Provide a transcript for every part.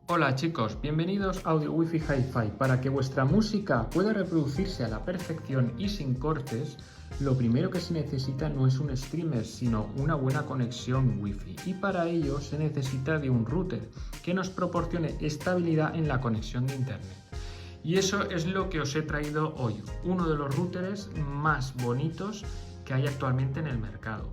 Hola chicos, bienvenidos a Audio Wi-Fi Hi-Fi. Para que vuestra música pueda reproducirse a la perfección y sin cortes, lo primero que se necesita no es un streamer, sino una buena conexión Wi-Fi. Y para ello se necesita de un router que nos proporcione estabilidad en la conexión de internet. Y eso es lo que os he traído hoy, uno de los routers más bonitos que hay actualmente en el mercado.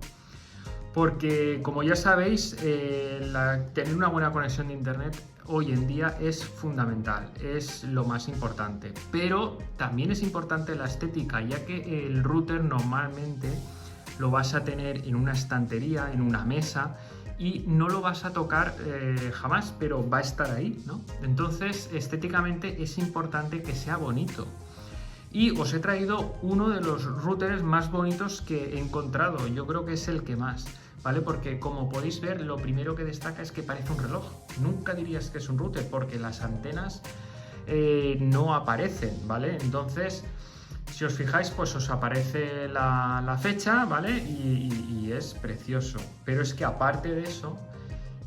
Porque, como ya sabéis, tener una buena conexión de internet hoy en día es fundamental, es lo más importante. Pero también es importante la estética, ya que el router normalmente lo vas a tener en una estantería, en una mesa, y no lo vas a tocar jamás, pero va a estar ahí, ¿no? Entonces, estéticamente es importante que sea bonito. Y os he traído uno de los routers más bonitos que he encontrado, yo creo que es el que más, ¿vale? Porque como podéis ver, lo primero que destaca es que parece un reloj. Nunca dirías que es un router porque las antenas no aparecen, ¿vale? Entonces, si os fijáis, pues os aparece la fecha, ¿vale? Y es precioso. Pero es que aparte de eso,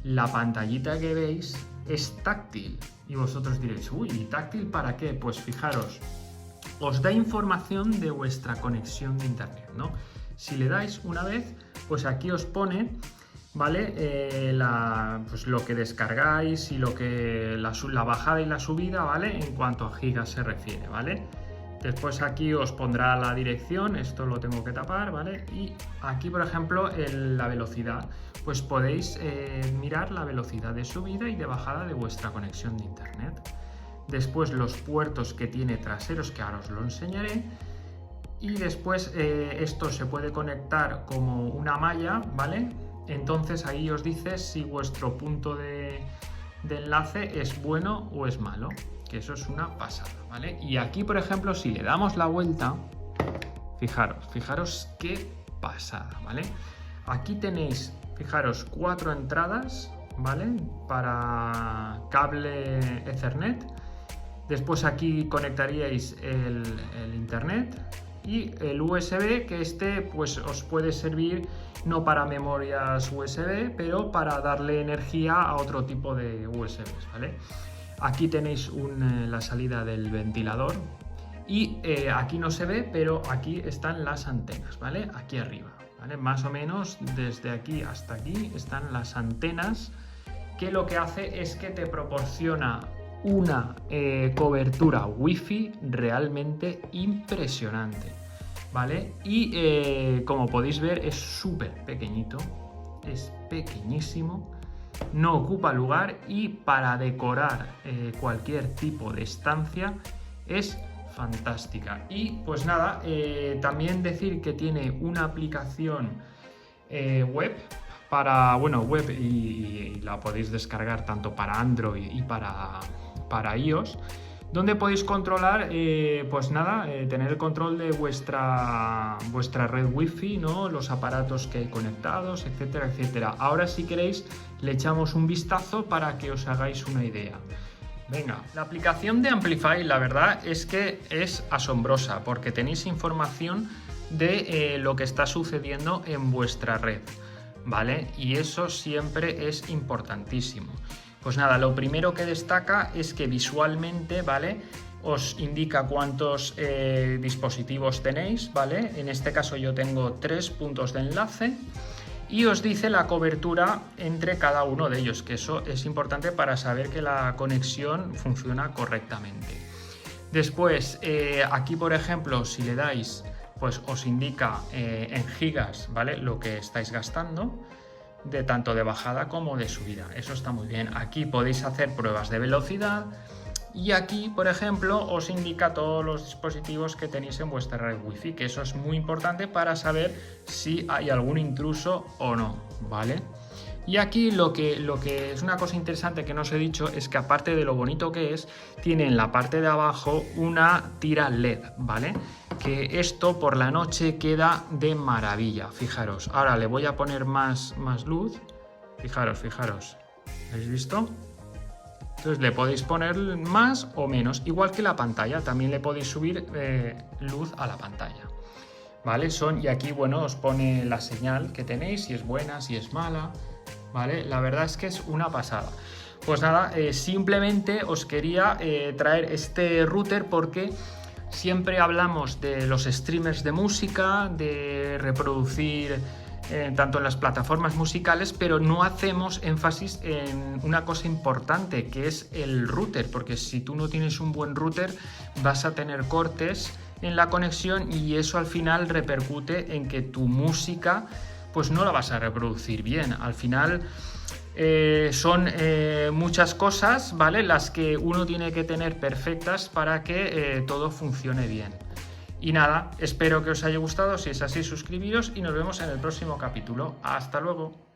la pantallita que veis es táctil. Y vosotros diréis, uy, ¿y táctil para qué? Pues fijaros, os da información de vuestra conexión de internet, ¿no? Si le dais una vez, pues aquí os pone, ¿vale? Pues lo que descargáis y la bajada y la subida, ¿vale? En cuanto a gigas se refiere, ¿vale? Después aquí os pondrá la dirección, esto lo tengo que tapar, ¿vale? Y aquí, por ejemplo, la velocidad, pues podéis mirar la velocidad de subida y de bajada de vuestra conexión de internet. Después los puertos que tiene traseros, que ahora os lo enseñaré. Y después esto se puede conectar como una malla, ¿vale? Entonces ahí os dice si vuestro punto de enlace es bueno o es malo, que eso es una pasada, ¿vale? Y aquí, por ejemplo, si le damos la vuelta, fijaros qué pasada, ¿vale? Aquí tenéis, fijaros, 4 entradas, ¿vale? Para cable Ethernet. Después aquí conectaríais el internet y el USB, que pues os puede servir no para memorias USB, pero para darle energía a otro tipo de USBs, ¿vale? Aquí tenéis la salida del ventilador y aquí no se ve, pero aquí están las antenas, ¿vale? Aquí arriba, ¿vale? Más o menos desde aquí hasta aquí están las antenas, que lo que hace es que te proporciona una cobertura Wi-Fi realmente impresionante, ¿vale? Y como podéis ver, es súper pequeñito, es pequeñísimo, no ocupa lugar y para decorar cualquier tipo de estancia es fantástica. Y pues nada, también decir que tiene una aplicación web web y la podéis descargar tanto para Android y para iOS, donde podéis controlar, tener el control de vuestra red Wi-Fi, ¿no? Los aparatos que hay conectados, etcétera, etcétera. Ahora, si queréis, le echamos un vistazo para que os hagáis una idea. Venga, la aplicación de Amplify, la verdad es que es asombrosa, porque tenéis información de lo que está sucediendo en vuestra red, ¿vale? Y eso siempre es importantísimo. Pues nada, lo primero que destaca es que visualmente, ¿vale? Os indica cuántos dispositivos tenéis, ¿vale? En este caso yo tengo 3 puntos de enlace y os dice la cobertura entre cada uno de ellos, que eso es importante para saber que la conexión funciona correctamente. Después, aquí por ejemplo, si le dais, pues os indica en gigas, ¿vale? Lo que estáis gastando, de tanto de bajada como de subida. Eso está muy bien. Aquí podéis hacer pruebas de velocidad y aquí, por ejemplo, os indica todos los dispositivos que tenéis en vuestra red Wi-Fi, que eso es muy importante para saber si hay algún intruso o no, ¿vale? Y aquí lo que es una cosa interesante que no os he dicho es que, aparte de lo bonito que es, tiene en la parte de abajo una tira LED, ¿vale? Que esto por la noche queda de maravilla, fijaros. Ahora le voy a poner más luz, fijaros, ¿habéis visto? Entonces le podéis poner más o menos, igual que la pantalla, también le podéis subir luz a la pantalla, ¿vale? Y aquí, bueno, os pone la señal que tenéis, si es buena, si es mala, ¿vale? La verdad es que es una pasada. Pues nada, simplemente os quería traer este router porque siempre hablamos de los streamers de música, de reproducir tanto en las plataformas musicales, pero no hacemos énfasis en una cosa importante, que es el router, porque si tú no tienes un buen router vas a tener cortes en la conexión y eso al final repercute en que tu música pues no la vas a reproducir bien. Al final son muchas cosas, ¿vale?, las que uno tiene que tener perfectas para que todo funcione bien. Y nada, espero que os haya gustado. Si es así, suscribiros y nos vemos en el próximo capítulo. Hasta luego.